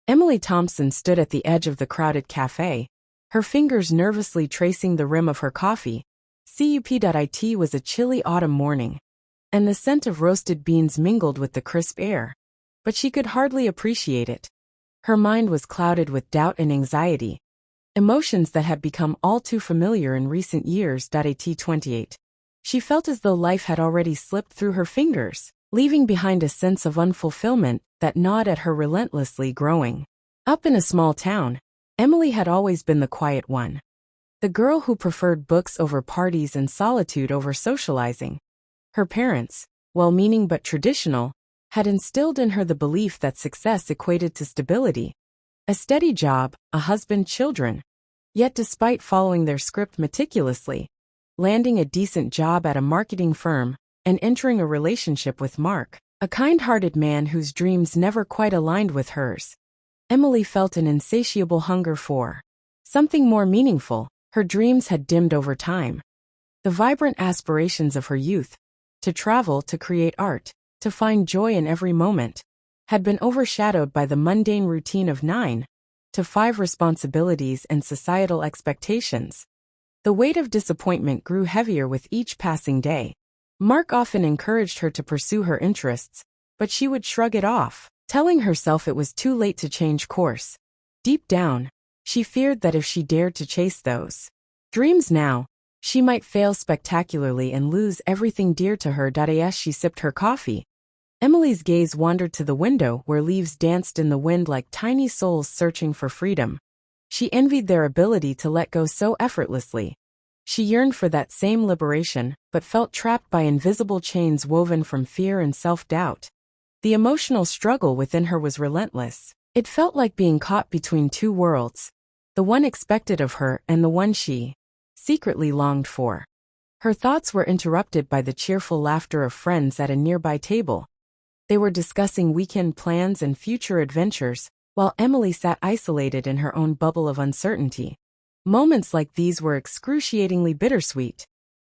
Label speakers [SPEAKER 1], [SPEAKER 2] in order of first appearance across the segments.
[SPEAKER 1] Emily Thompson stood at the edge of the crowded cafe, her fingers nervously tracing the rim of her coffee. It was a chilly autumn morning, and the scent of roasted beans mingled with the crisp air. But she could hardly appreciate it. Her mind was clouded with doubt and anxiety, emotions that had become all too familiar in recent years. 28. She felt as though life had already slipped through her fingers, leaving behind a sense of unfulfillment that gnawed at her, relentlessly growing. Up in a small town, Emily had always been the quiet one. The girl who preferred books over parties and solitude over socializing. Her parents, well-meaning but traditional, had instilled in her the belief that success equated to stability, a steady job, a husband, children. Yet despite following their script meticulously, landing a decent job at a marketing firm, and entering a relationship with Mark, a kind-hearted man whose dreams never quite aligned with hers, Emily felt an insatiable hunger for something more meaningful. Her dreams had dimmed over time. The vibrant aspirations of her youth, to travel, to create art, to find joy in every moment, had been overshadowed by the mundane routine of 9 to 5 responsibilities and societal expectations. The weight of disappointment grew heavier with each passing day. Mark often encouraged her to pursue her interests, but she would shrug it off, telling herself it was too late to change course. Deep down, she feared that if she dared to chase those dreams now, she might fail spectacularly and lose everything dear to her. As she sipped her coffee, Emily's gaze wandered to the window where leaves danced in the wind like tiny souls searching for freedom. She envied their ability to let go so effortlessly. She yearned for that same liberation, but felt trapped by invisible chains woven from fear and self-doubt. The emotional struggle within her was relentless. It felt like being caught between two worlds, the one expected of her and the one she secretly longed for. Her thoughts were interrupted by the cheerful laughter of friends at a nearby table. They were discussing weekend plans and future adventures, while Emily sat isolated in her own bubble of uncertainty. Moments like these were excruciatingly bittersweet.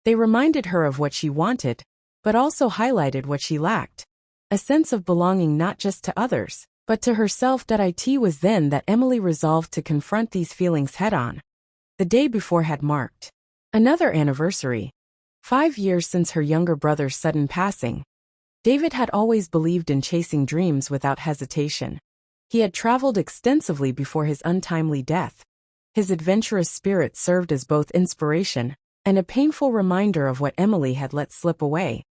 [SPEAKER 1] They reminded her of what she wanted, but also highlighted what she lacked. A sense of belonging not just to others, but to herself. It was then that Emily resolved to confront these feelings head-on. The day before had marked another anniversary. 5 years since her younger brother's sudden passing. David had always believed in chasing dreams without hesitation. He had traveled extensively before his untimely death. His adventurous spirit served as both inspiration and a painful reminder of what Emily had let slip away.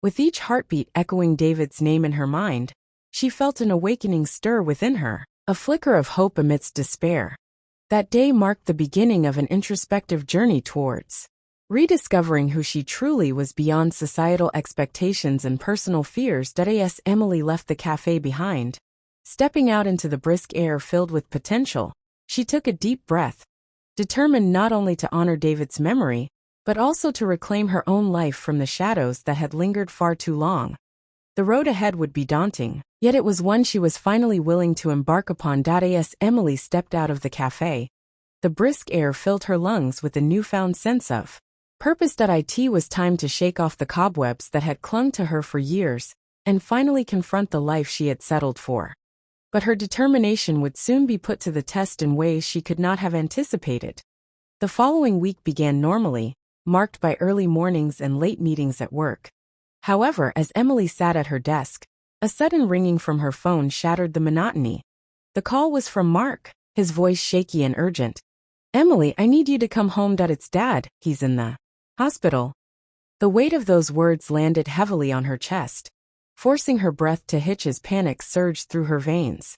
[SPEAKER 1] With each heartbeat echoing David's name in her mind, she felt an awakening stir within her, a flicker of hope amidst despair. That day marked the beginning of an introspective journey towards rediscovering who she truly was beyond societal expectations and personal fears. As Emily left the cafe behind, stepping out into the brisk air filled with potential, she took a deep breath, determined not only to honor David's memory, but also to reclaim her own life from the shadows that had lingered far too long. The road ahead would be daunting, yet it was one she was finally willing to embark upon. As Emily stepped out of the cafe, the brisk air filled her lungs with a newfound sense of purpose. It was time to shake off the cobwebs that had clung to her for years, and finally confront the life she had settled for. But her determination would soon be put to the test in ways she could not have anticipated. The following week began normally, marked by early mornings and late meetings at work. However, as Emily sat at her desk, a sudden ringing from her phone shattered the monotony. The call was from Mark, his voice shaky and urgent. "Emily, I need you to come home. It's Dad, he's in the hospital." The weight of those words landed heavily on her chest, forcing her breath to hitch as panic surged through her veins.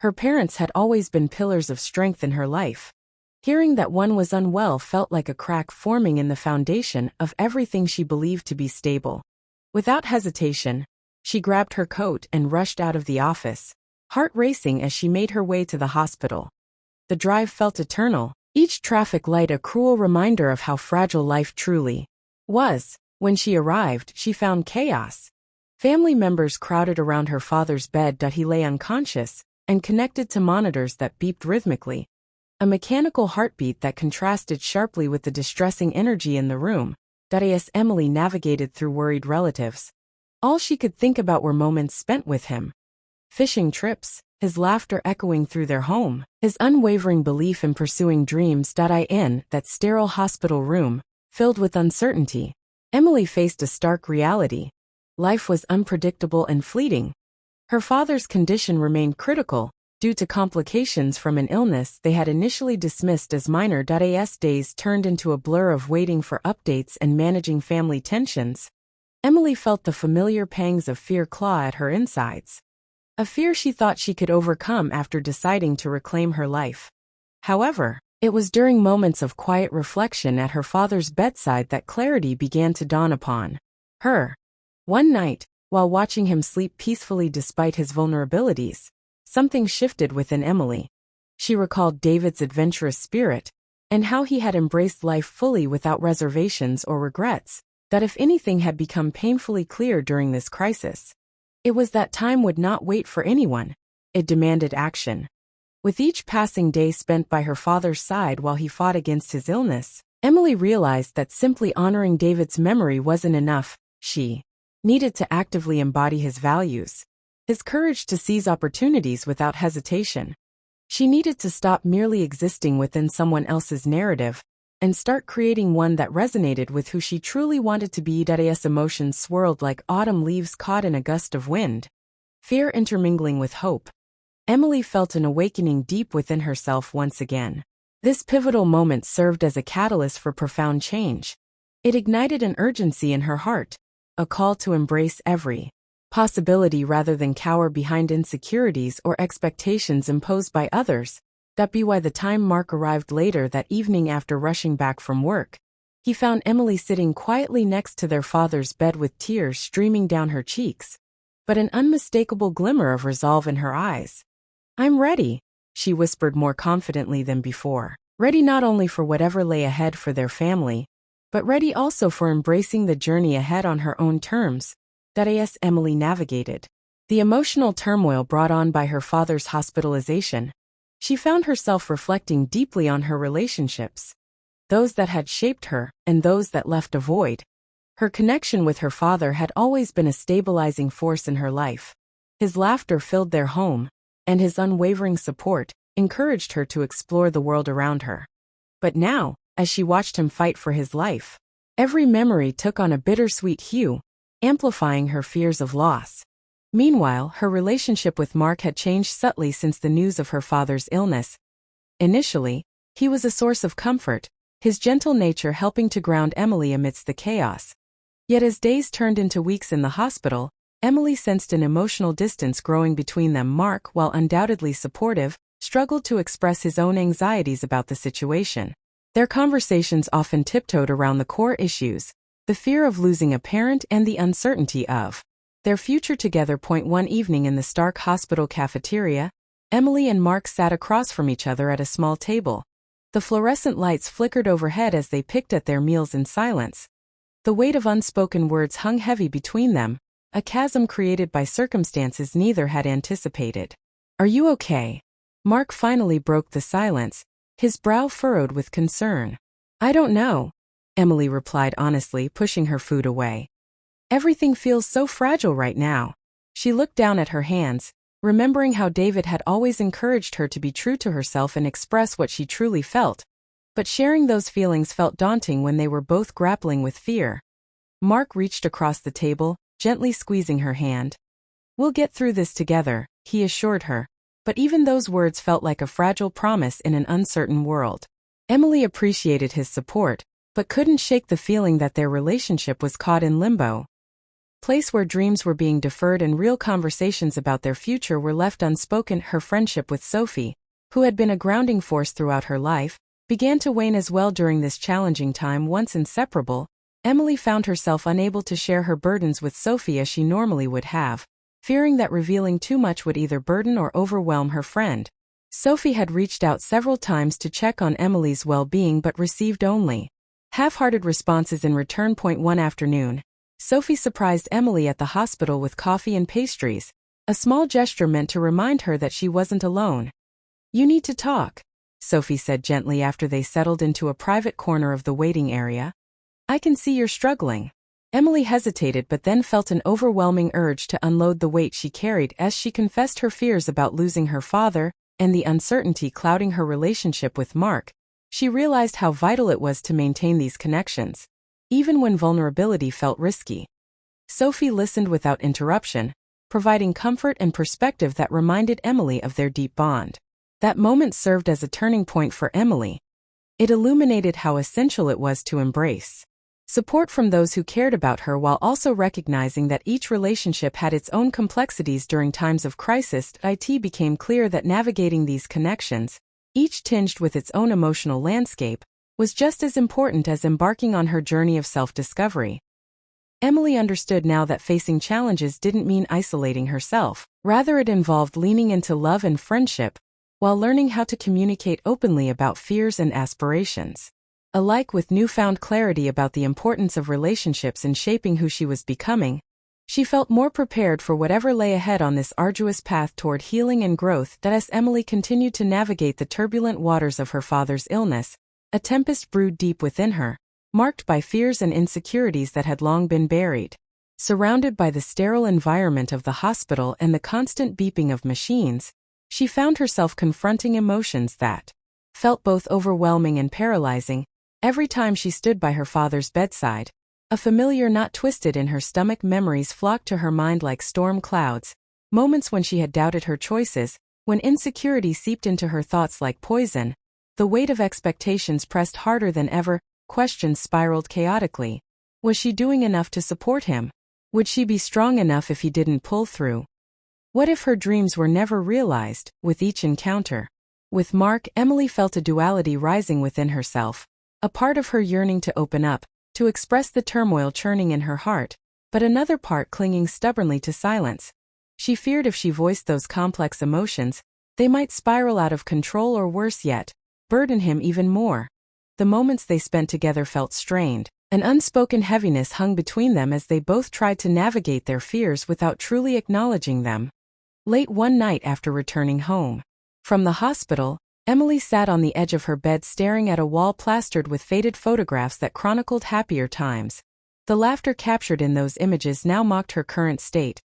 [SPEAKER 1] Her parents had always been pillars of strength in her life. Hearing that one was unwell felt like a crack forming in the foundation of everything she believed to be stable. Without hesitation, she grabbed her coat and rushed out of the office, heart racing as she made her way to the hospital. The drive felt eternal, each traffic light a cruel reminder of how fragile life truly was. When she arrived, she found chaos. Family members crowded around her father's bed. He lay unconscious and connected to monitors that beeped rhythmically, a mechanical heartbeat that contrasted sharply with the distressing energy in the room. As Emily navigated through worried relatives, all she could think about were moments spent with him. Fishing trips, his laughter echoing through their home, his unwavering belief in pursuing dreams. In that sterile hospital room, filled with uncertainty, Emily faced a stark reality. Life was unpredictable and fleeting. Her father's condition remained critical, due to complications from an illness they had initially dismissed as minor. As days turned into a blur of waiting for updates and managing family tensions, Emily felt the familiar pangs of fear claw at her insides. A fear she thought she could overcome after deciding to reclaim her life. However, it was during moments of quiet reflection at her father's bedside that clarity began to dawn upon her. One night, while watching him sleep peacefully despite his vulnerabilities, something shifted within Emily. She recalled David's adventurous spirit, and how he had embraced life fully without reservations or regrets, that if anything had become painfully clear during this crisis, it was that time would not wait for anyone. It demanded action. With each passing day spent by her father's side while he fought against his illness, Emily realized that simply honoring David's memory wasn't enough. She needed to actively embody his values, his courage to seize opportunities without hesitation. She needed to stop merely existing within someone else's narrative and start creating one that resonated with who she truly wanted to be. As emotions swirled like autumn leaves caught in a gust of wind, fear intermingling with hope, Emily felt an awakening deep within herself once again. This pivotal moment served as a catalyst for profound change. It ignited an urgency in her heart, a call to embrace every possibility rather than cower behind insecurities or expectations imposed by others. By the time Mark arrived later that evening after rushing back from work, he found Emily sitting quietly next to their father's bed with tears streaming down her cheeks, but an unmistakable glimmer of resolve in her eyes. "I'm ready," she whispered more confidently than before. Ready not only for whatever lay ahead for their family, but ready also for embracing the journey ahead on her own terms. As Emily navigated the emotional turmoil brought on by her father's hospitalization, she found herself reflecting deeply on her relationships, those that had shaped her and those that left a void. Her connection with her father had always been a stabilizing force in her life. His laughter filled their home, and his unwavering support encouraged her to explore the world around her. But now, as she watched him fight for his life, every memory took on a bittersweet hue, amplifying her fears of loss. Meanwhile, her relationship with Mark had changed subtly since the news of her father's illness. Initially, he was a source of comfort, his gentle nature helping to ground Emily amidst the chaos. Yet as days turned into weeks in the hospital, Emily sensed an emotional distance growing between them. Mark, while undoubtedly supportive, struggled to express his own anxieties about the situation. Their conversations often tiptoed around the core issues, the fear of losing a parent and the uncertainty of their future together. One evening in the Stark Hospital cafeteria, Emily and Mark sat across from each other at a small table. The fluorescent lights flickered overhead as they picked at their meals in silence. The weight of unspoken words hung heavy between them, a chasm created by circumstances neither had anticipated. "Are you okay?" Mark finally broke the silence, his brow furrowed with concern. "I don't know," Emily replied honestly, pushing her food away. "Everything feels so fragile right now." She looked down at her hands, remembering how David had always encouraged her to be true to herself and express what she truly felt. But sharing those feelings felt daunting when they were both grappling with fear. Mark reached across the table, gently squeezing her hand. "We'll get through this together," he assured her, but even those words felt like a fragile promise in an uncertain world. Emily appreciated his support, but couldn't shake the feeling that their relationship was caught in limbo. Place where dreams were being deferred and real conversations about their future were left unspoken. Her friendship with Sophie, who had been a grounding force throughout her life, began to wane as well during this challenging time. Once inseparable, Emily found herself unable to share her burdens with Sophie as she normally would have, fearing that revealing too much would either burden or overwhelm her friend. Sophie had reached out several times to check on Emily's well-being but received only half-hearted responses in return. One afternoon, Sophie surprised Emily at the hospital with coffee and pastries, a small gesture meant to remind her that she wasn't alone. "You need to talk," Sophie said gently after they settled into a private corner of the waiting area. "I can see you're struggling." Emily hesitated but then felt an overwhelming urge to unload the weight she carried as she confessed her fears about losing her father and the uncertainty clouding her relationship with Mark. She realized how vital it was to maintain these connections, even when vulnerability felt risky. Sophie listened without interruption, providing comfort and perspective that reminded Emily of their deep bond. That moment served as a turning point for Emily. It illuminated how essential it was to embrace support from those who cared about her while also recognizing that each relationship had its own complexities during times of crisis. It became clear that navigating these connections, each tinged with its own emotional landscape, was just as important as embarking on her journey of self-discovery. Emily understood now that facing challenges didn't mean isolating herself. Rather, it involved leaning into love and friendship, while learning how to communicate openly about fears and aspirations. Alike with newfound clarity about the importance of relationships in shaping who she was becoming, she felt more prepared for whatever lay ahead on this arduous path toward healing and growth. As Emily continued to navigate the turbulent waters of her father's illness, a tempest brewed deep within her, marked by fears and insecurities that had long been buried. Surrounded by the sterile environment of the hospital and the constant beeping of machines, she found herself confronting emotions that felt both overwhelming and paralyzing. Every time she stood by her father's bedside, a familiar knot twisted in her stomach. Memories flocked to her mind like storm clouds, moments when she had doubted her choices, when insecurity seeped into her thoughts like poison. The weight of expectations pressed harder than ever, questions spiraled chaotically. Was she doing enough to support him? Would she be strong enough if he didn't pull through? What if her dreams were never realized? With each encounter with Mark, Emily felt a duality rising within herself. A part of her yearning to open up, to express the turmoil churning in her heart, but another part clinging stubbornly to silence. She feared if she voiced those complex emotions, they might spiral out of control or worse yet, burden him even more. The moments they spent together felt strained. An unspoken heaviness hung between them as they both tried to navigate their fears without truly acknowledging them. Late one night after returning home from the hospital, Emily sat on the edge of her bed staring at a wall plastered with faded photographs that chronicled happier times. The laughter captured in those images now mocked her current state.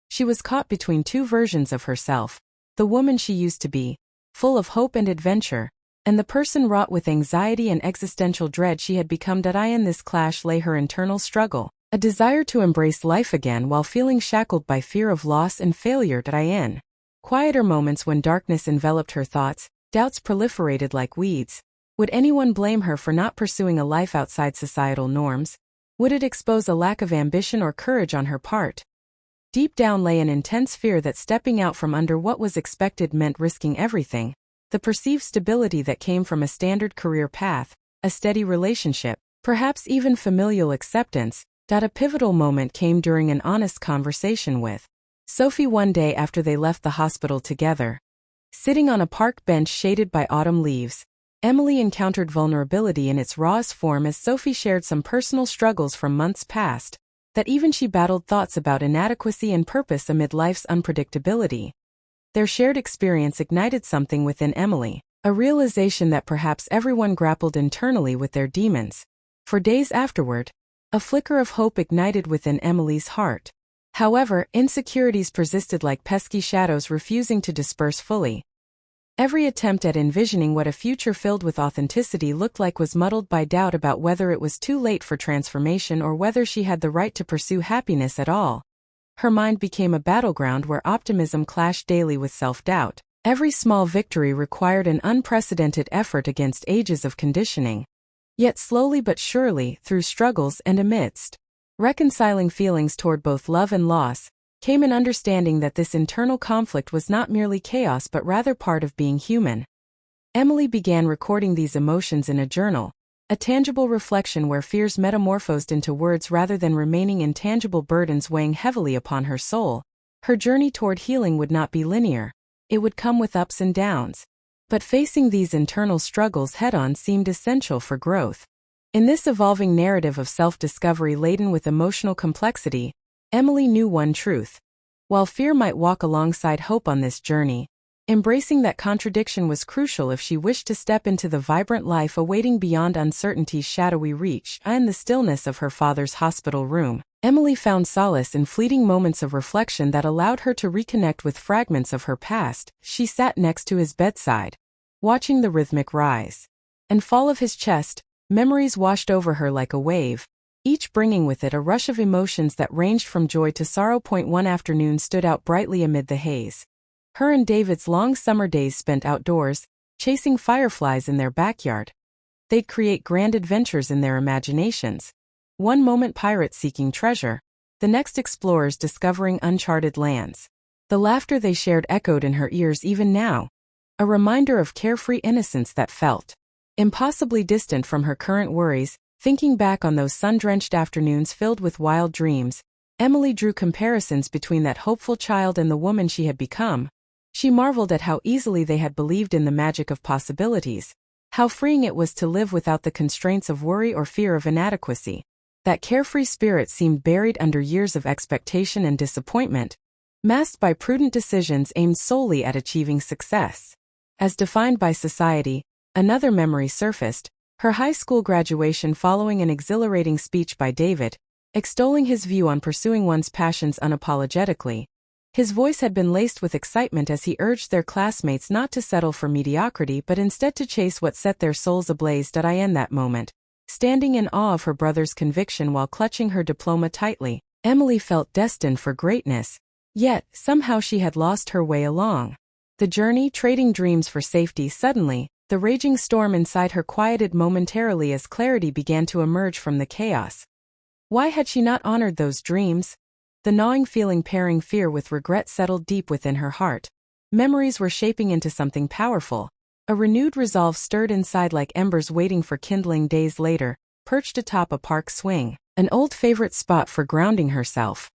[SPEAKER 1] She was caught between two versions of herself, the woman she used to be, full of hope and adventure, and the person wrought with anxiety and existential dread she had become. In this clash lay her internal struggle, a desire to embrace life again while feeling shackled by fear of loss and failure. In quieter moments when darkness enveloped her thoughts, doubts proliferated like weeds. Would anyone blame her for not pursuing a life outside societal norms? Would it expose a lack of ambition or courage on her part? Deep down lay an intense fear that stepping out from under what was expected meant risking everything. The perceived stability that came from a standard career path, a steady relationship, perhaps even familial acceptance. A pivotal moment came during an honest conversation with Sophie one day after they left the hospital together. Sitting on a park bench shaded by autumn leaves, Emily encountered vulnerability in its rawest form as Sophie shared some personal struggles from months past, that even she battled thoughts about inadequacy and purpose amid life's unpredictability. Their shared experience ignited something within Emily, a realization that perhaps everyone grappled internally with their demons. For days afterward, a flicker of hope ignited within Emily's heart. However, insecurities persisted like pesky shadows refusing to disperse fully. Every attempt at envisioning what a future filled with authenticity looked like was muddled by doubt about whether it was too late for transformation or whether she had the right to pursue happiness at all. Her mind became a battleground where optimism clashed daily with self-doubt. Every small victory required an unprecedented effort against ages of conditioning. Yet slowly but surely, through struggles and amidst reconciling feelings toward both love and loss, came an understanding that this internal conflict was not merely chaos but rather part of being human. Emily began recording these emotions in a journal, a tangible reflection where fears metamorphosed into words rather than remaining intangible burdens weighing heavily upon her soul. Her journey toward healing would not be linear. It would come with ups and downs. But facing these internal struggles head-on seemed essential for growth. In this evolving narrative of self-discovery laden with emotional complexity, Emily knew one truth. While fear might walk alongside hope on this journey, Embracing that contradiction was crucial if she wished to step into the vibrant life awaiting beyond uncertainty's shadowy reach. In the stillness of her father's hospital room, Emily found solace in fleeting moments of reflection that allowed her to reconnect with fragments of her past. She sat next to his bedside, watching the rhythmic rise and fall of his chest. Memories washed over her like a wave, each bringing with it a rush of emotions that ranged from joy to sorrow. One afternoon stood out brightly amid the haze. Her and David's long summer days spent outdoors, chasing fireflies in their backyard. They'd create grand adventures in their imaginations. One moment pirates seeking treasure, the next explorers discovering uncharted lands. The laughter they shared echoed in her ears even now, a reminder of carefree innocence that felt impossibly distant from her current worries. Thinking back on those sun-drenched afternoons filled with wild dreams, Emily drew comparisons between that hopeful child and the woman she had become. She marveled at how easily they had believed in the magic of possibilities, how freeing it was to live without the constraints of worry or fear of inadequacy. That carefree spirit seemed buried under years of expectation and disappointment, masked by prudent decisions aimed solely at achieving success. As defined by society, another memory surfaced, her high school graduation following an exhilarating speech by David, extolling his view on pursuing one's passions unapologetically. His voice had been laced with excitement as he urged their classmates not to settle for mediocrity but instead to chase what set their souls ablaze. In that moment, standing in awe of her brother's conviction while clutching her diploma tightly, Emily felt destined for greatness. Yet, somehow she had lost her way along the journey, trading dreams for safety. Suddenly, the raging storm inside her quieted momentarily as clarity began to emerge from the chaos. Why had she not honored those dreams? The gnawing feeling pairing fear with regret settled deep within her heart. Memories were shaping into something powerful. A renewed resolve stirred inside like embers waiting for kindling. Days later, perched atop a park swing, an old favorite spot for grounding herself,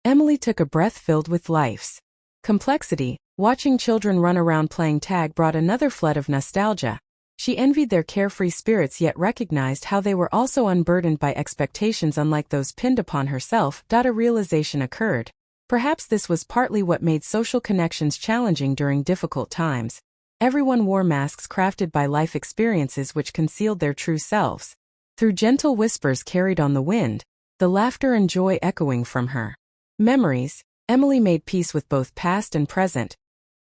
[SPEAKER 1] Emily took a breath filled with life's complexity. Watching children run around playing tag brought another flood of nostalgia. She envied their carefree spirits yet recognized how they were also unburdened by expectations unlike those pinned upon herself. A realization occurred. Perhaps this was partly what made social connections challenging during difficult times. Everyone wore masks crafted by life experiences which concealed their true selves. Through gentle whispers carried on the wind, the laughter and joy echoing from her memories, Emily made peace with both past and present.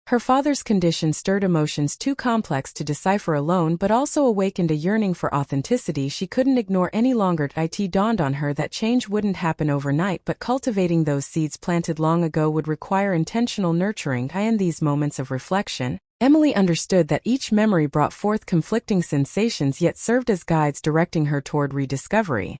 [SPEAKER 1] Her father's condition stirred emotions too complex to decipher alone but also awakened a yearning for authenticity she couldn't ignore any longer. It dawned on her that change wouldn't happen overnight but cultivating those seeds planted long ago would require intentional nurturing. In these moments of reflection, Emily understood that each memory brought forth conflicting sensations yet served as guides directing her toward rediscovery.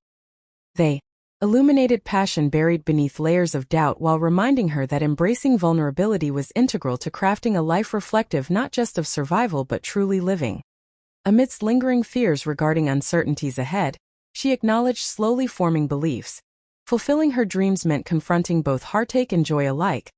[SPEAKER 1] They illuminated passion buried beneath layers of doubt while reminding her that embracing vulnerability was integral to crafting a life reflective not just of survival but truly living. Amidst lingering fears regarding uncertainties ahead, she acknowledged slowly forming beliefs. Fulfilling her dreams meant confronting both heartache and joy alike,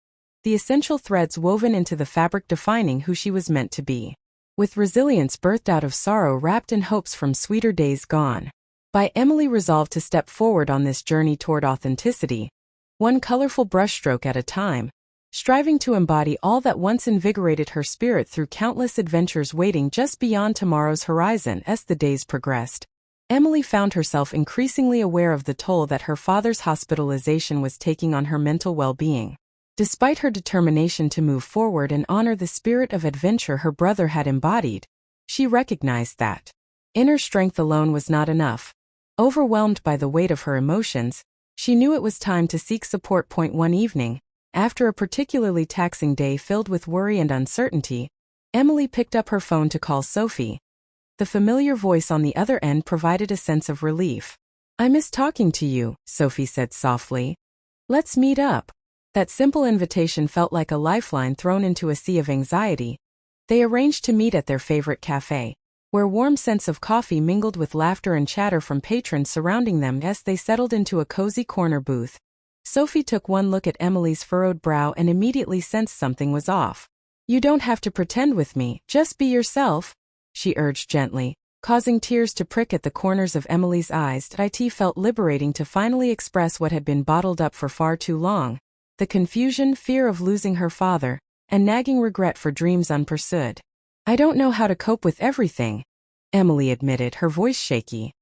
[SPEAKER 1] the essential threads woven into the fabric defining who she was meant to be. With resilience birthed out of sorrow wrapped in hopes from sweeter days gone by, Emily resolved to step forward on this journey toward authenticity, one colorful brushstroke at a time, striving to embody all that once invigorated her spirit through countless adventures waiting just beyond tomorrow's horizon. As the days progressed, Emily found herself increasingly aware of the toll that her father's hospitalization was taking on her mental well-being. Despite her determination to move forward and honor the spirit of adventure her brother had embodied, she recognized that inner strength alone was not enough. Overwhelmed by the weight of her emotions, she knew it was time to seek support. One evening, after a particularly taxing day filled with worry and uncertainty, Emily picked up her phone to call Sophie. The familiar voice on the other end provided a sense of relief. "I miss talking to you," Sophie said softly. "Let's meet up." That simple invitation felt like a lifeline thrown into a sea of anxiety. They arranged to meet at their favorite cafe, where warm scents of coffee mingled with laughter and chatter from patrons surrounding them. As they settled into a cozy corner booth, Sophie took one look at Emily's furrowed brow and immediately sensed something was off. "You don't have to pretend with me, just be yourself," she urged gently, causing tears to prick at the corners of Emily's eyes. It felt liberating to finally express what had been bottled up for far too long. The confusion, fear of losing her father, and nagging regret for dreams unpursued. "I don't know how to cope with everything," Emily admitted, her voice shaky.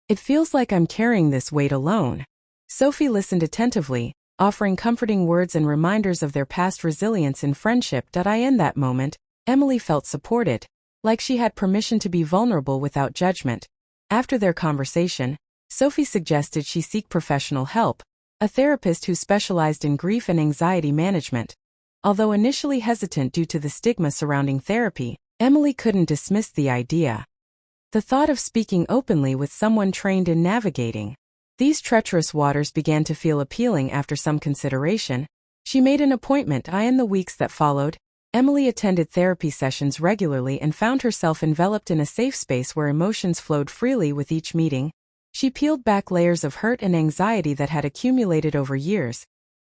[SPEAKER 1] "It feels like I'm carrying this weight alone." Sophie listened attentively, offering comforting words and reminders of their past resilience in friendship. In that moment, Emily felt supported, like she had permission to be vulnerable without judgment. After their conversation, Sophie suggested she seek professional help, a therapist who specialized in grief and anxiety management. Although initially hesitant due to the stigma surrounding therapy, Emily couldn't dismiss the idea. The thought of speaking openly with someone trained in navigating these treacherous waters began to feel appealing. After some consideration, she made an appointment. In the weeks that followed, Emily attended therapy sessions regularly and found herself enveloped in a safe space where emotions flowed freely. With each meeting, she peeled back layers of hurt and anxiety that had accumulated over years.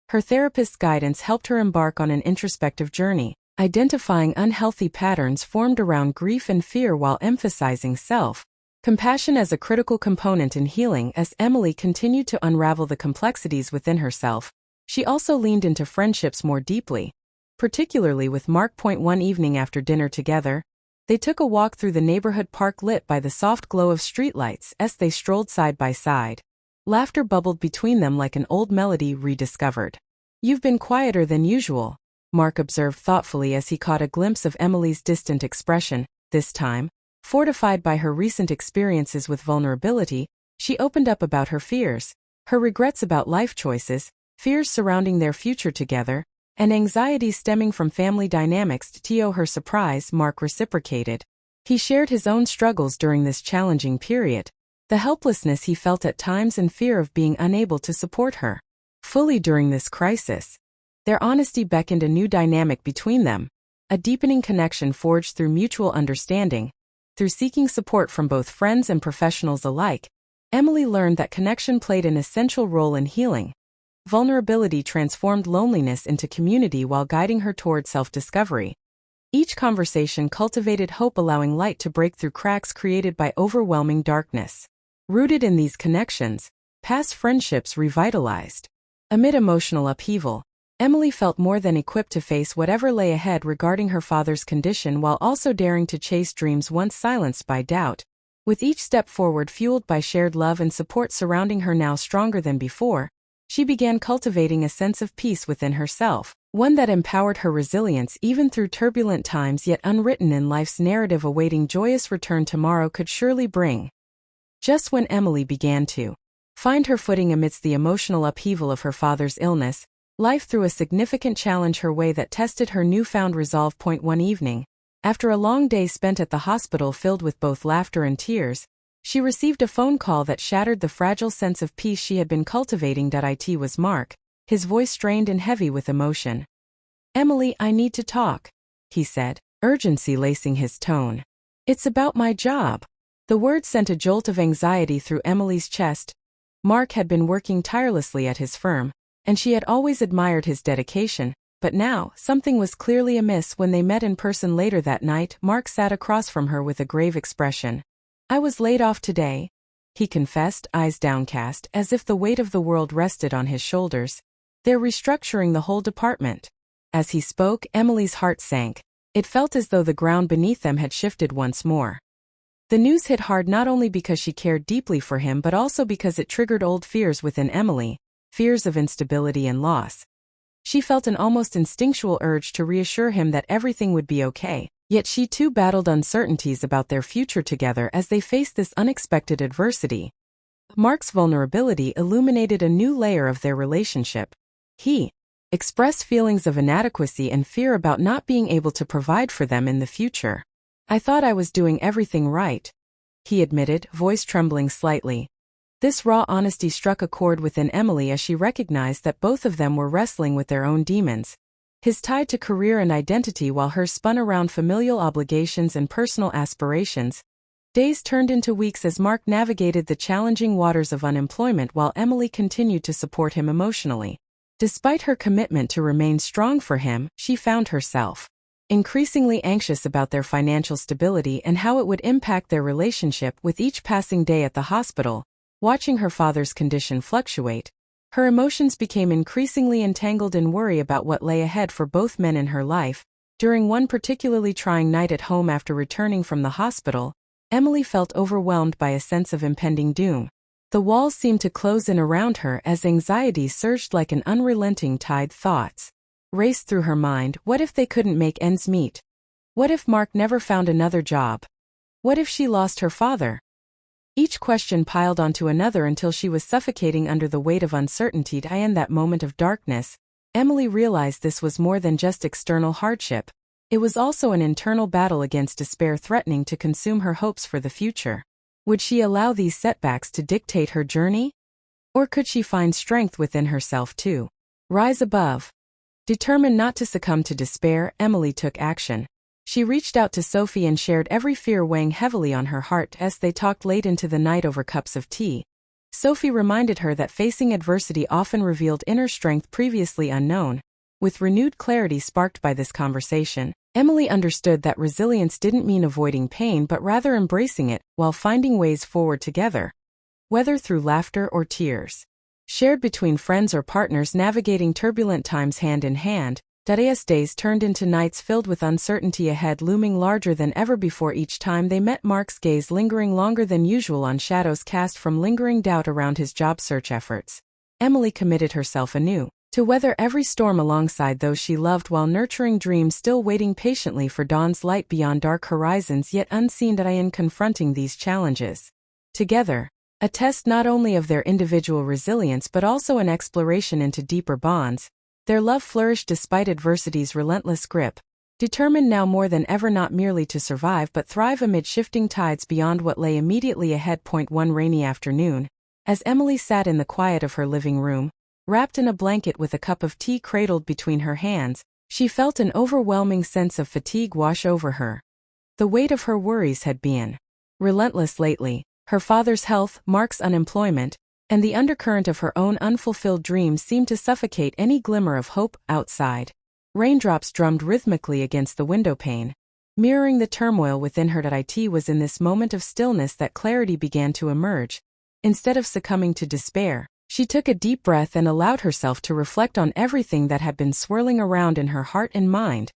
[SPEAKER 1] Her therapist's guidance helped her embark on an introspective journey, identifying unhealthy patterns formed around grief and fear while emphasizing self-compassion as a critical component in healing. As Emily continued to unravel the complexities within herself, she also leaned into friendships more deeply, particularly with Mark. One evening after dinner together, they took a walk through the neighborhood park lit by the soft glow of streetlights. As they strolled side by side, laughter bubbled between them like an old melody rediscovered. "You've been quieter than usual," Mark observed thoughtfully as he caught a glimpse of Emily's distant expression. This time, fortified by her recent experiences with vulnerability, she opened up about her fears, her regrets about life choices, fears surrounding their future together, and anxiety stemming from family dynamics. To her surprise, Mark reciprocated. He shared his own struggles during this challenging period, the helplessness he felt at times and fear of being unable to support her fully during this crisis. Their honesty beckoned a new dynamic between them, a deepening connection forged through mutual understanding. Through seeking support from both friends and professionals alike, Emily learned that connection played an essential role in healing. Vulnerability transformed loneliness into community while guiding her toward self-discovery. Each conversation cultivated hope, allowing light to break through cracks created by overwhelming darkness. Rooted in these connections, past friendships revitalized. Amid emotional upheaval, Emily felt more than equipped to face whatever lay ahead regarding her father's condition while also daring to chase dreams once silenced by doubt. With each step forward fueled by shared love and support surrounding her now stronger than before, she began cultivating a sense of peace within herself, one that empowered her resilience even through turbulent times. Yet unwritten in life's narrative awaiting joyous return tomorrow could surely bring. Just when Emily began to find her footing amidst the emotional upheaval of her father's illness, life threw a significant challenge her way that tested her newfound resolve. One evening, after a long day spent at the hospital filled with both laughter and tears, she received a phone call that shattered the fragile sense of peace she had been cultivating. It was Mark, his voice strained and heavy with emotion. "Emily, I need to talk," he said, urgency lacing his tone. "It's about my job." The word sent a jolt of anxiety through Emily's chest. Mark had been working tirelessly at his firm, and she had always admired his dedication, but now, something was clearly amiss. When they met in person later that night, Mark sat across from her with a grave expression. "I was laid off today," he confessed, eyes downcast, as if the weight of the world rested on his shoulders. "They're restructuring the whole department." As he spoke, Emily's heart sank. It felt as though the ground beneath them had shifted once more. The news hit hard not only because she cared deeply for him but also because it triggered old fears within Emily, fears of instability and loss. She felt an almost instinctual urge to reassure him that everything would be okay, yet she too battled uncertainties about their future together as they faced this unexpected adversity. Mark's vulnerability illuminated a new layer of their relationship. He expressed feelings of inadequacy and fear about not being able to provide for them in the future. "I thought I was doing everything right," he admitted, voice trembling slightly. This raw honesty struck a chord within Emily as she recognized that both of them were wrestling with their own demons. His tied to career and identity while hers spun around familial obligations and personal aspirations. Days turned into weeks as Mark navigated the challenging waters of unemployment while Emily continued to support him emotionally. Despite her commitment to remain strong for him, she found herself increasingly anxious about their financial stability and how it would impact their relationship. With each passing day at the hospital, watching her father's condition fluctuate, her emotions became increasingly entangled in worry about what lay ahead for both men in her life. During one particularly trying night at home after returning from the hospital, Emily felt overwhelmed by a sense of impending doom. The walls seemed to close in around her as anxiety surged like an unrelenting tide. Thoughts raced through her mind. What if they couldn't make ends meet? What if Mark never found another job? What if she lost her father? Each question piled onto another until she was suffocating under the weight of uncertainty. In that moment of darkness, Emily realized this was more than just external hardship. It was also an internal battle against despair threatening to consume her hopes for the future. Would she allow these setbacks to dictate her journey? Or could she find strength within herself to rise above? Determined not to succumb to despair, Emily took action. She reached out to Sophie and shared every fear weighing heavily on her heart as they talked late into the night over cups of tea. Sophie reminded her that facing adversity often revealed inner strength previously unknown. With renewed clarity sparked by this conversation, Emily understood that resilience didn't mean avoiding pain but rather embracing it while finding ways forward together. Whether through laughter or tears shared between friends or partners navigating turbulent times hand in hand, Darius' days turned into nights filled with uncertainty ahead looming larger than ever before. Each time they met, Mark's gaze lingering longer than usual on shadows cast from lingering doubt around his job search efforts. Emily committed herself anew to weather every storm alongside those she loved while nurturing dreams still waiting patiently for dawn's light beyond dark horizons yet unseen. In confronting these challenges together, a test not only of their individual resilience but also an exploration into deeper bonds, their love flourished despite adversity's relentless grip, determined now more than ever not merely to survive but thrive amid shifting tides beyond what lay immediately ahead. One rainy afternoon, as Emily sat in the quiet of her living room, wrapped in a blanket with a cup of tea cradled between her hands, she felt an overwhelming sense of fatigue wash over her. The weight of her worries had been relentless lately: her father's health, Mark's unemployment, and the undercurrent of her own unfulfilled dreams seemed to suffocate any glimmer of hope. Outside, raindrops drummed rhythmically against the windowpane, mirroring the turmoil within her. It was in this moment of stillness that clarity began to emerge. Instead of succumbing to despair, she took a deep breath and allowed herself to reflect on everything that had been swirling around in her heart and mind.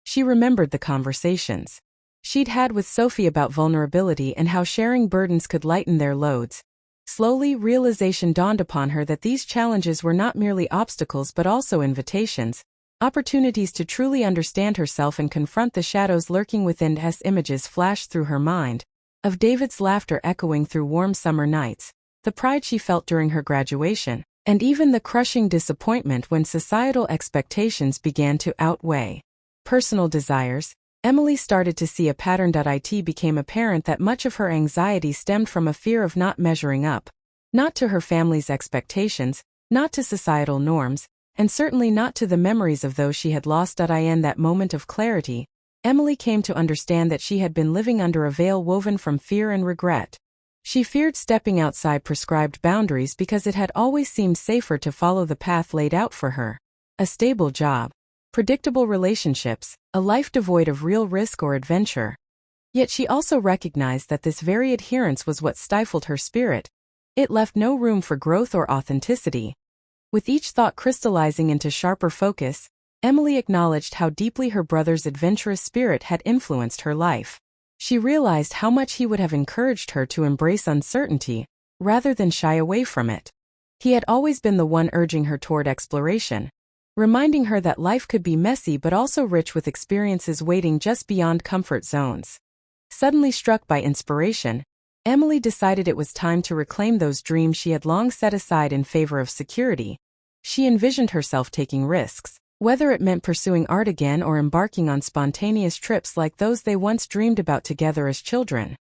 [SPEAKER 1] She remembered the conversations she'd had with Sophie about vulnerability and how sharing burdens could lighten their loads. Slowly, realization dawned upon her that these challenges were not merely obstacles but also invitations, opportunities to truly understand herself and confront the shadows lurking within. As images flashed through her mind of David's laughter echoing through warm summer nights, the pride she felt during her graduation, and even the crushing disappointment when societal expectations began to outweigh personal desires, Emily started to see a pattern. It became apparent that much of her anxiety stemmed from a fear of not measuring up, not to her family's expectations, not to societal norms, and certainly not to the memories of those she had lost. In that moment of clarity, Emily came to understand that she had been living under a veil woven from fear and regret. She feared stepping outside prescribed boundaries because it had always seemed safer to follow the path laid out for her: a stable job, predictable relationships, a life devoid of real risk or adventure. Yet she also recognized that this very adherence was what stifled her spirit. It left no room for growth or authenticity. With each thought crystallizing into sharper focus, Emily acknowledged how deeply her brother's adventurous spirit had influenced her life. She realized how much he would have encouraged her to embrace uncertainty, rather than shy away from it. He had always been the one urging her toward exploration, reminding her that life could be messy but also rich with experiences waiting just beyond comfort zones. Suddenly struck by inspiration, Emily decided it was time to reclaim those dreams she had long set aside in favor of security. She envisioned herself taking risks, whether it meant pursuing art again or embarking on spontaneous trips like those they once dreamed about together as children.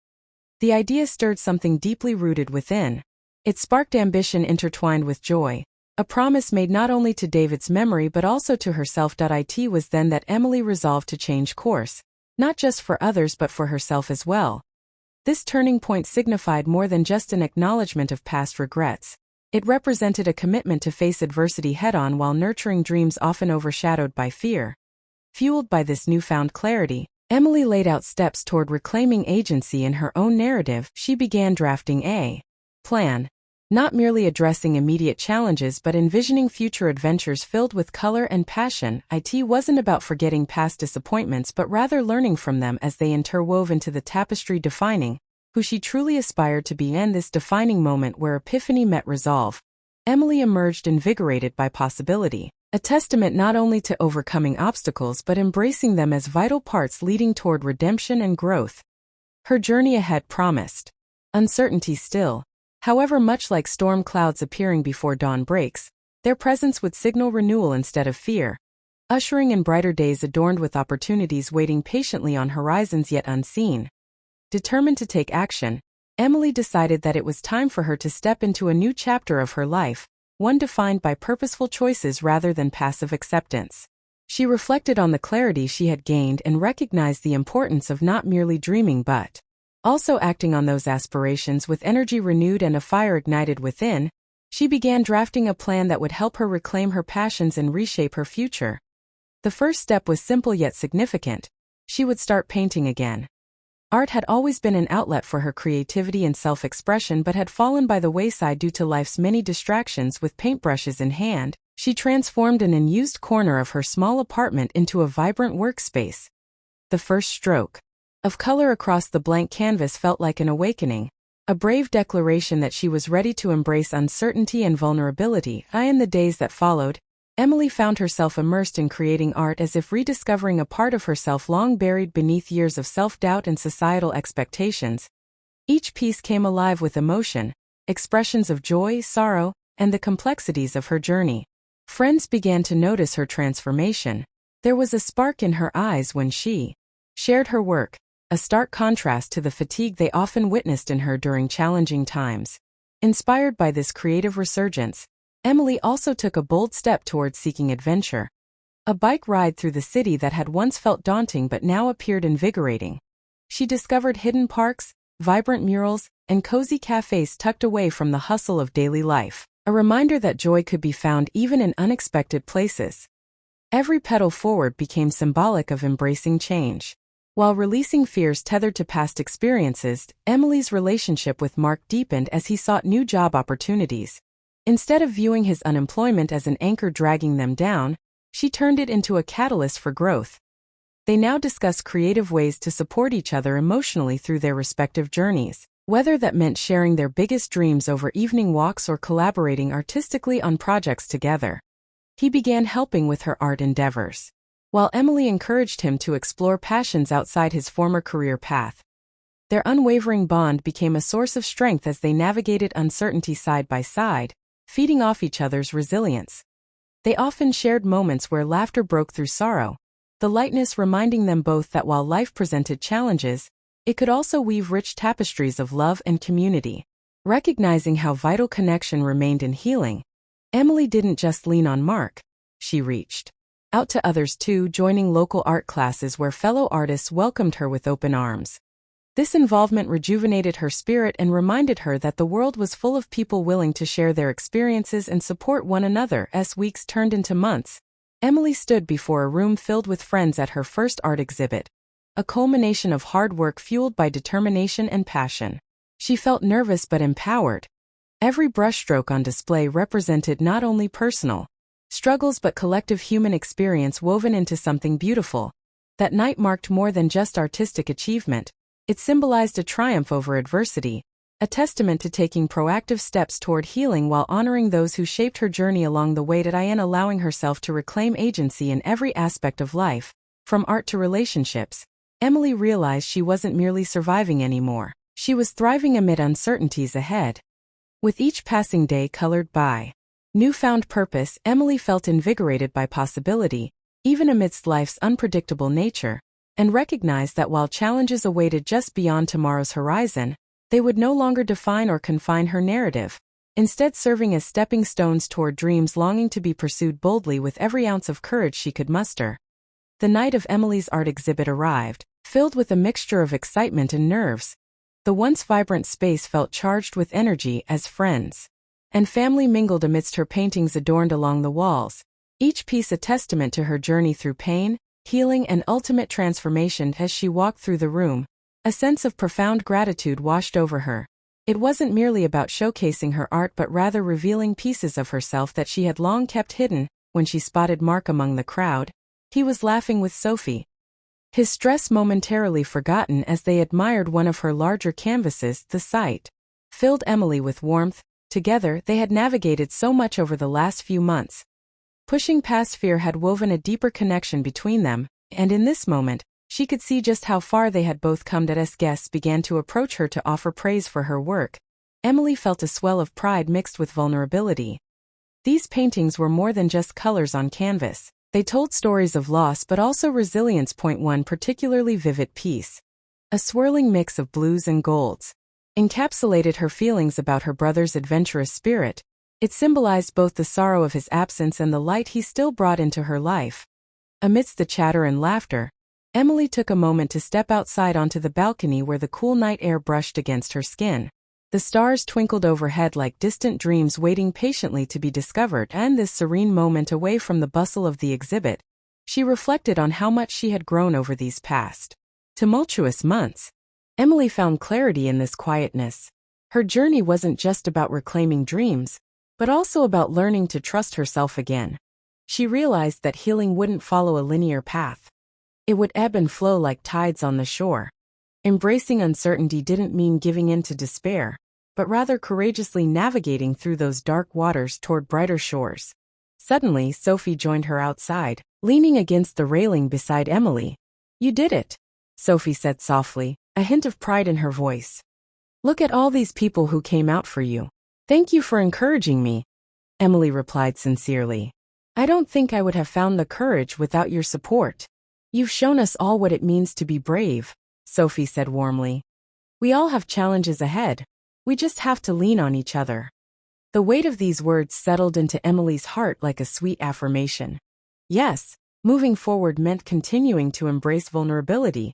[SPEAKER 1] The idea stirred something deeply rooted within. It sparked ambition intertwined with joy, a promise made not only to David's memory but also to herself. It was then that Emily resolved to change course, not just for others but for herself as well. This turning point signified more than just an acknowledgement of past regrets. It represented a commitment to face adversity head-on while nurturing dreams often overshadowed by fear. Fueled by this newfound clarity, Emily laid out steps toward reclaiming agency in her own narrative. She began drafting a plan not merely addressing immediate challenges but envisioning future adventures filled with color and passion. It wasn't about forgetting past disappointments but rather learning from them as they interwove into the tapestry defining who she truly aspired to be. In this defining moment where epiphany met resolve, Emily emerged invigorated by possibility, a testament not only to overcoming obstacles but embracing them as vital parts leading toward redemption and growth. Her journey ahead promised uncertainty still. However, much like storm clouds appearing before dawn breaks, their presence would signal renewal instead of fear, ushering in brighter days adorned with opportunities waiting patiently on horizons yet unseen. Determined to take action, Emily decided that it was time for her to step into a new chapter of her life, one defined by purposeful choices rather than passive acceptance. She reflected on the clarity she had gained and recognized the importance of not merely dreaming but also acting on those aspirations. With energy renewed and a fire ignited within, she began drafting a plan that would help her reclaim her passions and reshape her future. The first step was simple yet significant. She would start painting again. Art had always been an outlet for her creativity and self-expression but had fallen by the wayside due to life's many distractions. With paintbrushes in hand, she transformed an unused corner of her small apartment into a vibrant workspace. The first stroke of color across the blank canvas felt like an awakening, a brave declaration that she was ready to embrace uncertainty and vulnerability. In the days that followed, Emily found herself immersed in creating art as if rediscovering a part of herself long buried beneath years of self-doubt and societal expectations. Each piece came alive with emotion, expressions of joy, sorrow, and the complexities of her journey. Friends began to notice her transformation. There was a spark in her eyes when she shared her work, a stark contrast to the fatigue they often witnessed in her during challenging times. Inspired by this creative resurgence, Emily also took a bold step towards seeking adventure. A bike ride through the city that had once felt daunting but now appeared invigorating. She discovered hidden parks, vibrant murals, and cozy cafes tucked away from the hustle of daily life, a reminder that joy could be found even in unexpected places. Every pedal forward became symbolic of embracing change. While releasing fears tethered to past experiences, Emily's relationship with Mark deepened as he sought new job opportunities. Instead of viewing his unemployment as an anchor dragging them down, she turned it into a catalyst for growth. They now discussed creative ways to support each other emotionally through their respective journeys, whether that meant sharing their biggest dreams over evening walks or collaborating artistically on projects together. He began helping with her art endeavors, while Emily encouraged him to explore passions outside his former career path. Their unwavering bond became a source of strength as they navigated uncertainty side by side, feeding off each other's resilience. They often shared moments where laughter broke through sorrow, the lightness reminding them both that while life presented challenges, it could also weave rich tapestries of love and community. Recognizing how vital connection remained in healing, Emily didn't just lean on Mark. She reached out to others too, joining local art classes where fellow artists welcomed her with open arms. This involvement rejuvenated her spirit and reminded her that the world was full of people willing to share their experiences and support one another. As weeks turned into months, Emily stood before a room filled with friends at her first art exhibit, a culmination of hard work fueled by determination and passion. She felt nervous but empowered. Every brushstroke on display represented not only personal struggles but collective human experience woven into something beautiful. That night marked more than just artistic achievement. It symbolized a triumph over adversity, a testament to taking proactive steps toward healing while honoring those who shaped her journey along the way. Allowing herself to reclaim agency in every aspect of life, from art to relationships, Emily realized she wasn't merely surviving anymore. She was thriving amid uncertainties ahead. With each passing day colored by newfound purpose, Emily felt invigorated by possibility, even amidst life's unpredictable nature, and recognized that while challenges awaited just beyond tomorrow's horizon, they would no longer define or confine her narrative, instead serving as stepping stones toward dreams longing to be pursued boldly with every ounce of courage she could muster. The night of Emily's art exhibit arrived, filled with a mixture of excitement and nerves. The once vibrant space felt charged with energy as friends and family mingled amidst her paintings adorned along the walls, each piece a testament to her journey through pain, healing, and ultimate transformation. As she walked through the room, a sense of profound gratitude washed over her. It wasn't merely about showcasing her art but rather revealing pieces of herself that she had long kept hidden. When she spotted Mark among the crowd, he was laughing with Sophie, his stress momentarily forgotten as they admired one of her larger canvases. The sight filled Emily with warmth. Together, they had navigated so much over the last few months. Pushing past fear had woven a deeper connection between them, and in this moment, she could see just how far they had both come. As guests began to approach her to offer praise for her work, Emily felt a swell of pride mixed with vulnerability. These paintings were more than just colors on canvas. They told stories of loss but also resilience. One particularly vivid piece, a swirling mix of blues and golds, encapsulated her feelings about her brother's adventurous spirit. It symbolized both the sorrow of his absence and the light he still brought into her life. Amidst the chatter and laughter, Emily took a moment to step outside onto the balcony where the cool night air brushed against her skin. The stars twinkled overhead like distant dreams waiting patiently to be discovered, and this serene moment away from the bustle of the exhibit, she reflected on how much she had grown over these past tumultuous months. Emily found clarity in this quietness. Her journey wasn't just about reclaiming dreams, but also about learning to trust herself again. She realized that healing wouldn't follow a linear path. It would ebb and flow like tides on the shore. Embracing uncertainty didn't mean giving in to despair, but rather courageously navigating through those dark waters toward brighter shores. Suddenly, Sophie joined her outside, leaning against the railing beside Emily. "You did it," Sophie said softly, a hint of pride in her voice. "Look at all these people who came out for you. Thank you for encouraging me," Emily replied sincerely. "I don't think I would have found the courage without your support. You've shown us all what it means to be brave," Sophie said warmly. "We all have challenges ahead. We just have to lean on each other." The weight of these words settled into Emily's heart like a sweet affirmation. Yes, moving forward meant continuing to embrace vulnerability,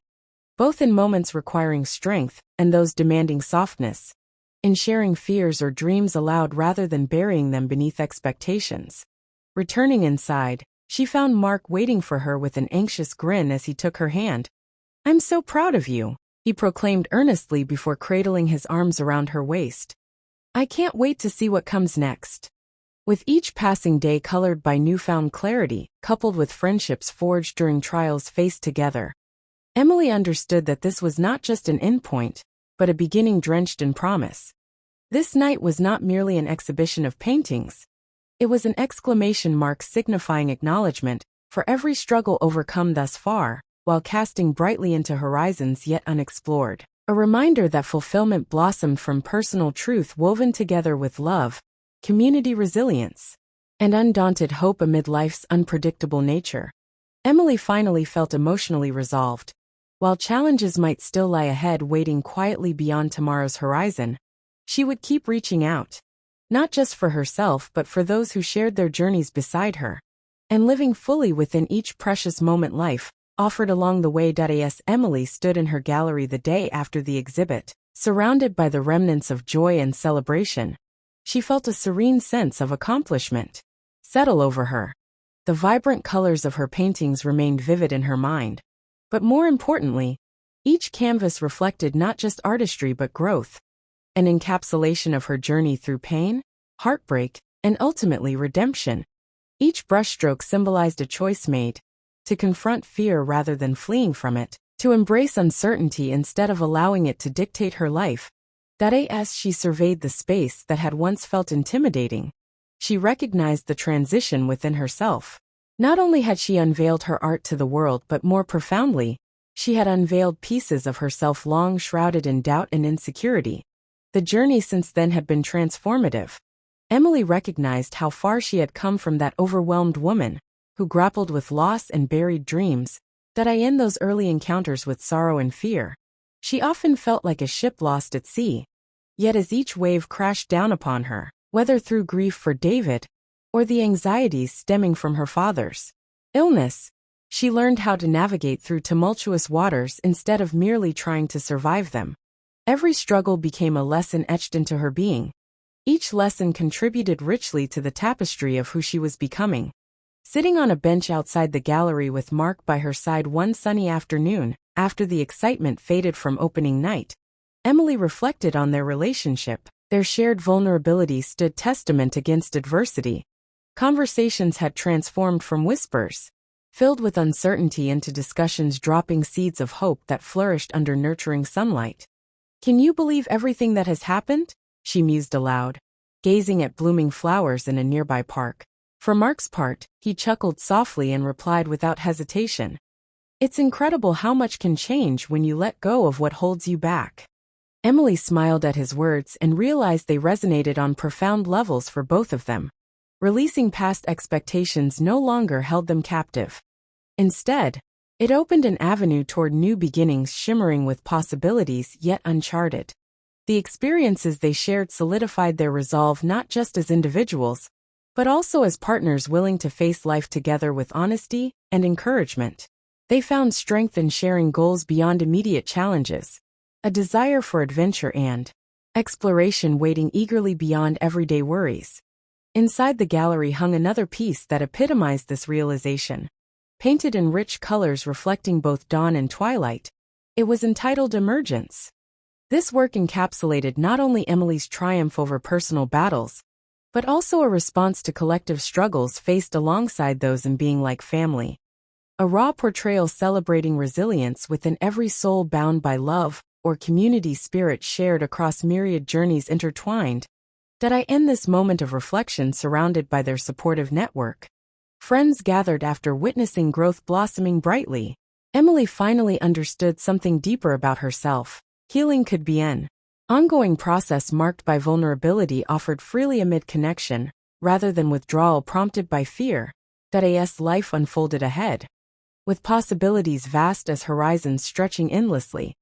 [SPEAKER 1] both in moments requiring strength and those demanding softness, in sharing fears or dreams aloud rather than burying them beneath expectations. Returning inside, she found Mark waiting for her with an anxious grin as he took her hand. "I'm so proud of you," he proclaimed earnestly before cradling his arms around her waist. "I can't wait to see what comes next." With each passing day colored by newfound clarity, coupled with friendships forged during trials faced together, Emily understood that this was not just an endpoint, but a beginning drenched in promise. This night was not merely an exhibition of paintings. It was an exclamation mark signifying acknowledgement for every struggle overcome thus far, while casting brightly into horizons yet unexplored. A reminder that fulfillment blossomed from personal truth woven together with love, community resilience, and undaunted hope amid life's unpredictable nature. Emily finally felt emotionally resolved. While challenges might still lie ahead waiting quietly beyond tomorrow's horizon, she would keep reaching out. Not just for herself but for those who shared their journeys beside her, and living fully within each precious moment life offered along the way. As Emily stood in her gallery the day after the exhibit, surrounded by the remnants of joy and celebration, she felt a serene sense of accomplishment settle over her. The vibrant colors of her paintings remained vivid in her mind, but more importantly, each canvas reflected not just artistry but growth, an encapsulation of her journey through pain, heartbreak, and ultimately redemption. Each brushstroke symbolized a choice made to confront fear rather than fleeing from it, to embrace uncertainty instead of allowing it to dictate her life. As she surveyed the space that had once felt intimidating, she recognized the transition within herself. Not only had she unveiled her art to the world but more profoundly, she had unveiled pieces of herself long shrouded in doubt and insecurity. The journey since then had been transformative. Emily recognized how far she had come from that overwhelmed woman who grappled with loss and buried dreams. In those early encounters with sorrow and fear, she often felt like a ship lost at sea. Yet as each wave crashed down upon her, whether through grief for David or the anxieties stemming from her father's illness, she learned how to navigate through tumultuous waters instead of merely trying to survive them. Every struggle became a lesson etched into her being. Each lesson contributed richly to the tapestry of who she was becoming. Sitting on a bench outside the gallery with Mark by her side one sunny afternoon, after the excitement faded from opening night, Emily reflected on their relationship. Their shared vulnerability stood testament against adversity. Conversations had transformed from whispers, filled with uncertainty, into discussions dropping seeds of hope that flourished under nurturing sunlight. "Can you believe everything that has happened?" she mused aloud, gazing at blooming flowers in a nearby park. For Mark's part, he chuckled softly and replied without hesitation, "It's incredible how much can change when you let go of what holds you back." Emily smiled at his words and realized they resonated on profound levels for both of them. Releasing past expectations no longer held them captive. Instead, it opened an avenue toward new beginnings shimmering with possibilities yet uncharted. The experiences they shared solidified their resolve not just as individuals, but also as partners willing to face life together with honesty and encouragement. They found strength in sharing goals beyond immediate challenges, a desire for adventure and exploration waiting eagerly beyond everyday worries. Inside the gallery hung another piece that epitomized this realization. Painted in rich colors reflecting both dawn and twilight, it was entitled Emergence. This work encapsulated not only Emily's triumph over personal battles, but also a response to collective struggles faced alongside those in being like family. A raw portrayal celebrating resilience within every soul bound by love or community spirit shared across myriad journeys intertwined. Did I end this moment of reflection surrounded by their supportive network? Friends gathered after witnessing growth blossoming brightly. Emily finally understood something deeper about herself. Healing could be an ongoing process marked by vulnerability offered freely amid connection, rather than withdrawal prompted by fear. That as life unfolded ahead, with possibilities vast as horizons stretching endlessly,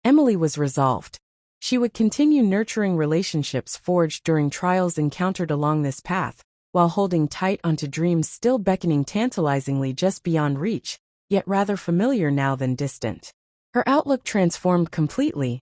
[SPEAKER 1] Emily was resolved. She would continue nurturing relationships forged during trials encountered along this path, while holding tight onto dreams still beckoning tantalizingly just beyond reach, yet rather familiar now than distant. Her outlook transformed completely.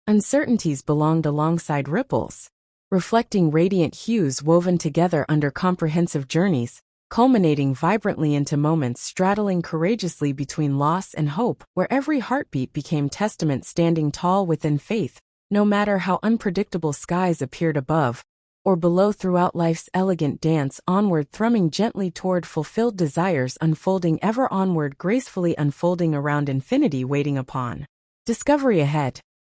[SPEAKER 1] Uncertainties belonged alongside ripples, reflecting radiant hues woven together under comprehensive journeys, culminating vibrantly into moments straddling courageously between loss and hope, where every heartbeat became testament standing tall within faith, no matter how unpredictable skies appeared above or below throughout life's elegant dance onward, thrumming gently toward fulfilled desires, unfolding ever onward, gracefully unfolding around infinity waiting upon discovery ahead.